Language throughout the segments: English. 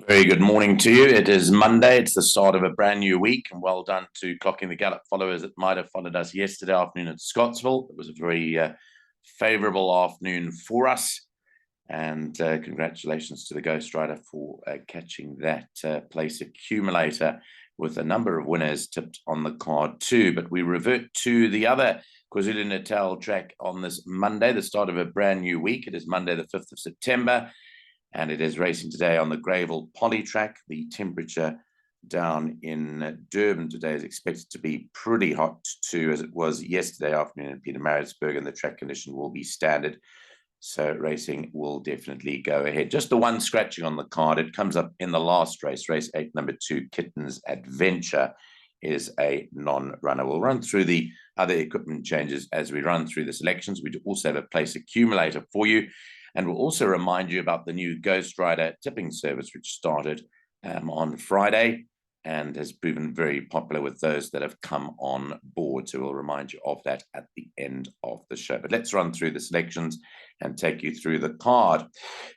Very good morning to you. It is Monday. It's the start of a brand new week, and well done to Clocking the Gallop followers that might have followed us yesterday afternoon at Scottsville. It was a very favourable afternoon for us, and congratulations to the Ghostryder for catching that place accumulator with a number of winners tipped on the card too. But we revert to the other KwaZulu-Natal track on this Monday, the start of a brand new week. It is Monday, the 5th of September. And it is racing today on the Greyville Polytrack. The temperature down in Durban today is expected to be pretty hot too, as it was yesterday afternoon in Pietermaritzburg, and the track condition will be standard. So racing will definitely go ahead. Just the one scratching on the card. It comes up in the last race, race 8, number 2, Kitten's Adventure, is a non-runner. We'll run through the other equipment changes as we run through the selections. We do also have a place accumulator for you. And we'll also remind you about the new Ghostryder tipping service, which started on Friday and has proven very popular with those that have come on board. So we'll remind you of that at the end of the show. But let's run through the selections and take you through the card.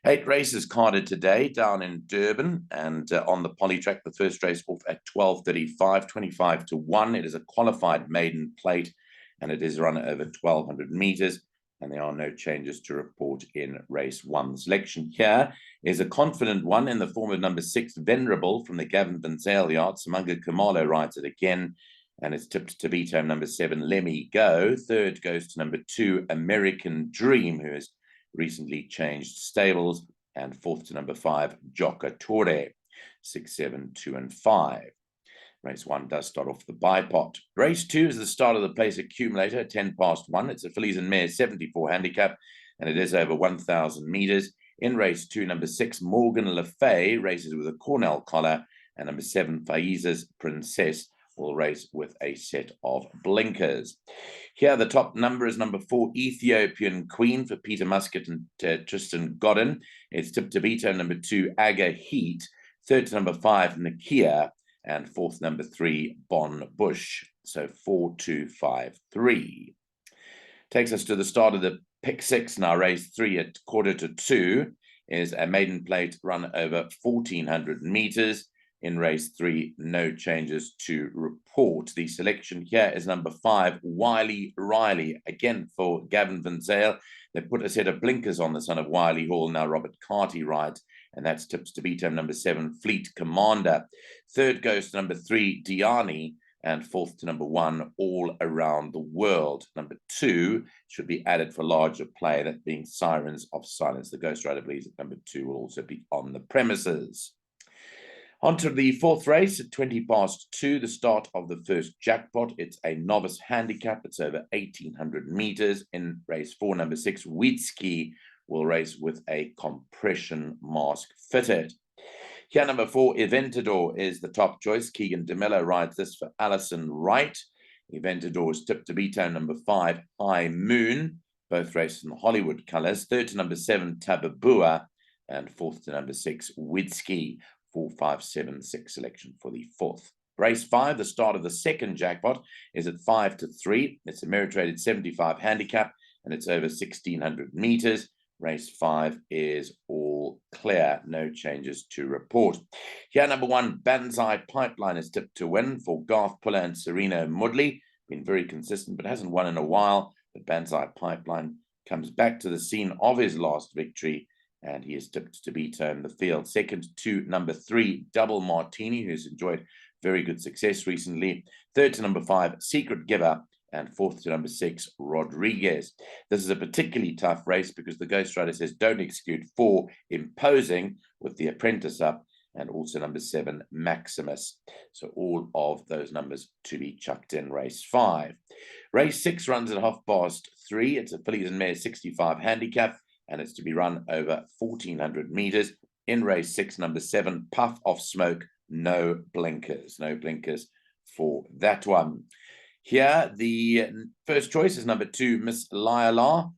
8 races carded today down in Durban, and on the Polytrack, the first race off at 12:35, 25-1. It is a qualified maiden plate, and it is run over 1,200 meters. And there are no changes to report in race 1. The selection here is a confident one in the form of number 6, Venerable, from the Gavin Van Zyl yard. Samanga Kumalo rides it again, and it's tipped to beat home number 7, Lemmy Go. Third goes to number 2, American Dream, who has recently changed stables. And fourth to number 5, Joka Tore. 6, 7, 2, and 5. Race 1 does start off the bipot. Race 2 is the start of the place accumulator, 1:10 it's a fillies and mares 74 handicap, and it is over 1,000 meters. In race 2, number 6, Morgan Le Fay races with a Cornell collar, and number 7, Faiza's Princess will race with a set of blinkers. Here, the top number is number 4, Ethiopian Queen, for Peter Muscat and Tristan Godden. It's tipped to beat number 2, Aga Heat. Third to number 5, Nakia. And fourth, number 3, Bon Bush. So 4, 2, 5, 3. Takes us to the start of the pick 6 now. Race 3 at 1:45 is a maiden plate run over 1,400 meters. In race 3, no changes to report. The selection here is number 5, Wiley Riley. Again, for Gavin Van Zyl. They put a set of blinkers on the son of Wiley Hall. Now Robert Carty rides, and that's tips to beat him number 7, Fleet Commander. Third goes to number 3, Diani, and fourth to number 1, All Around the World. Number 2 should be added for larger play, that being Sirens of Silence. The Ghostryder believes that number 2 will also be on the premises. On to the fourth race at 2:20, the start of the first jackpot. It's a novice handicap. It's over 1,800 meters. In race 4, number 6, Wheatski will race with a compression mask fitted. Here, number 4, Eventador is the top choice. Keegan DeMello rides this for Alison Wright. Eventador is tipped to beat number 5, High Moon. Both races in the Hollywood colours. Third to number 7, Tababua. And fourth to number 6, Wheatski. 4, 5, 7, 6 selection for the fourth. Race 5, the start of the second jackpot, is at 5-3. It's a merit-rated 75 handicap, and it's over 1,600 meters. Race 5 is all clear. No changes to report. Here, number 1, Banzai Pipeline is tipped to win for Garth Puller and Serena Mudley. Been very consistent, but hasn't won in a while. But Banzai Pipeline comes back to the scene of his last victory, and he is tipped to beat the field. Second to number 3, Double Martini, who's enjoyed very good success recently. Third to number 5, Secret Giver. And fourth to number 6, Rodriguez. This is a particularly tough race because the Ghostryder says don't exclude 4, Imposing, with the apprentice up, and also number 7, Maximus. So all of those numbers to be chucked in race 5. Race 6 runs at 3:30. It's a fillies and mares 65 handicap, and it's to be run over 1,400 meters. In race 6, number 7, Puff of Smoke, no blinkers. No blinkers for that one. Here, the first choice is number 2, Miss Lila,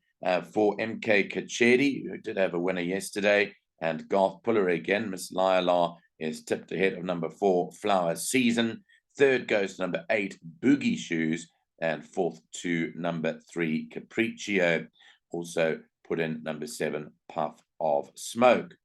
for MK Kachedi, who did have a winner yesterday, and Garth Puller again. Miss Lila is tipped ahead of number 4, Flower Season. Third goes to number 8, Boogie Shoes, and fourth to number 3, Capriccio. Also put in number 7, Puff of Smoke.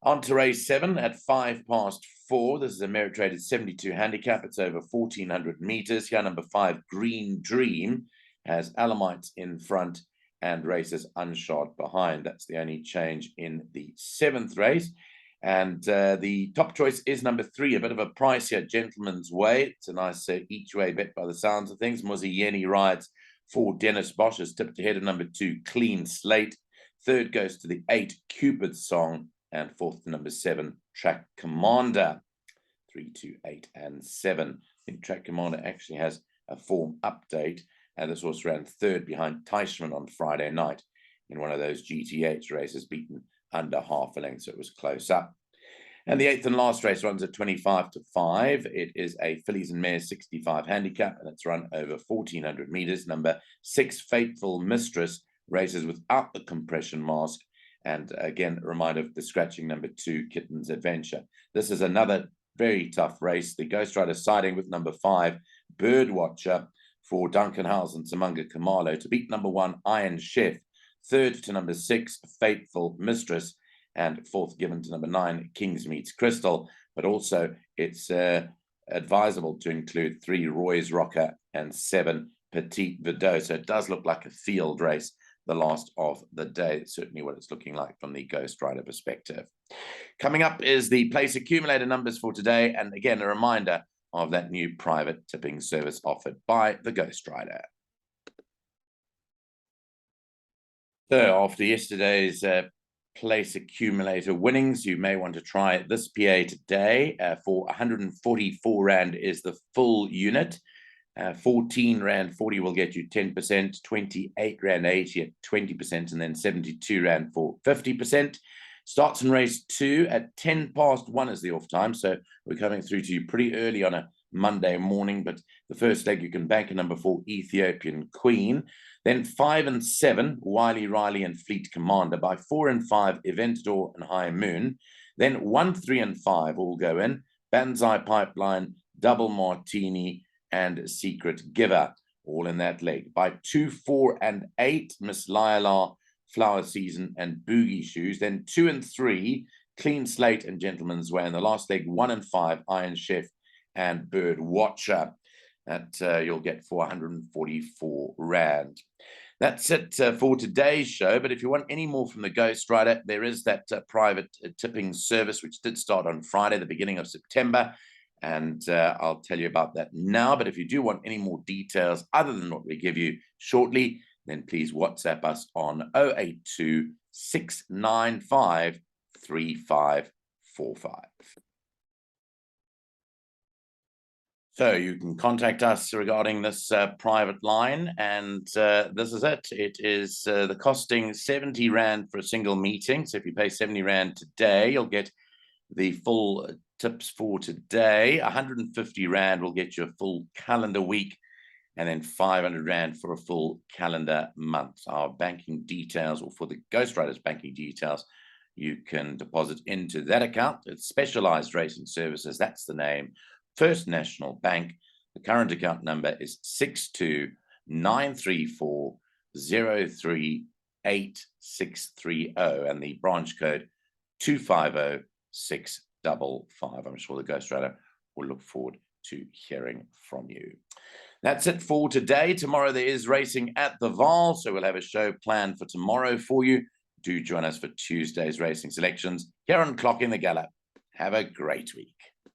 On to race 7 at 4:05. This is a merit rated 72 handicap. It's over 1,400 meters. Here, number 5, Green Dream, has Alamites in front and races Unshot behind. That's the only change in the 7th race. And the top choice is number 3, a bit of a price here, Gentleman's Way. It's a nice each way bet by the sounds of things. Muzieni rides for Dennis Bosch, is tipped ahead of number 2, Clean Slate. Third goes to the 8, Cupid's Song, and fourth to number 7, Track Commander. 3, 2, 8, and 7. I think Track Commander actually has a form update, and this horse ran third behind Teichmann on Friday night in one of those GTH races, beaten under half a length, so it was close up. And the 8th and last race runs at 25-5. It is a fillies and mares 65 handicap, and it's run over 1,400 meters. Number 6, Faithful Mistress, races without the compression mask. And again, a reminder of the scratching number 2, Kitten's Adventure. This is another very tough race. The Ghostryder siding with number 5, Birdwatcher, for Duncan Howes and Simunga Kamalo to beat number 1, Iron Chef. Third to number 6, Faithful Mistress, and fourth given to number 9, King's Meets Crystal. But also it's advisable to include 3, Roy's Rocker, and 7, Petite Vidot. So it does look like a field race, the last of the day. It's certainly what it's looking like from the Ghostryder perspective. Coming up is the place accumulator numbers for today, and again a reminder of that new private tipping service offered by the Ghostryder. So after yesterday's place accumulator winnings, you may want to try this PA today. For 144 Rand is the full unit. 14 Rand 40 will get you 10%, 28 Rand 80 at 20%, and then 72 Rand for 50%. Starts in race 2 at 1:10 is the off time, so we're coming through to you pretty early on a Monday morning, but the first leg you can bank a number 4, Ethiopian Queen. Then 5 and 7, Wiley Riley and Fleet Commander. By 4 and 5, Eventador and High Moon. Then 1, 3, and 5 all go in. Banzai Pipeline, Double Martini, and Secret Giver, all in that leg. By 2, 4, and 8, Miss Lila, Flower Season, and Boogie Shoes. Then 2 and 3, Clean Slate and Gentleman's Way. And the last leg, 1 and 5, Iron Chef and Bird Watcher. That you'll get for 144 Rand. That's it for today's show. But if you want any more from the Ghostryder, there is that private tipping service, which did start on Friday, the beginning of September. And I'll tell you about that now. But if you do want any more details other than what we give you shortly, then please WhatsApp us on 082 695 3545. So you can contact us regarding this private line, and this is it. It is the costing 70 Rand for a single meeting. So if you pay 70 Rand today, you'll get the full tips for today. 150 Rand will get you a full calendar week, and then 500 Rand for a full calendar month. Our banking details, or for the Ghostryder's banking details, you can deposit into that account. It's Specialized Racing Services. That's the name. First National Bank. The current account number is 6293403860, and the branch code 250655. I'm sure the Ghostryder will look forward to hearing from you. That's it for today. Tomorrow there is racing at the Vaal, so we'll have a show planned for tomorrow for you. Do join us for Tuesday's racing selections here on Clock in the Gallop. Have a great week.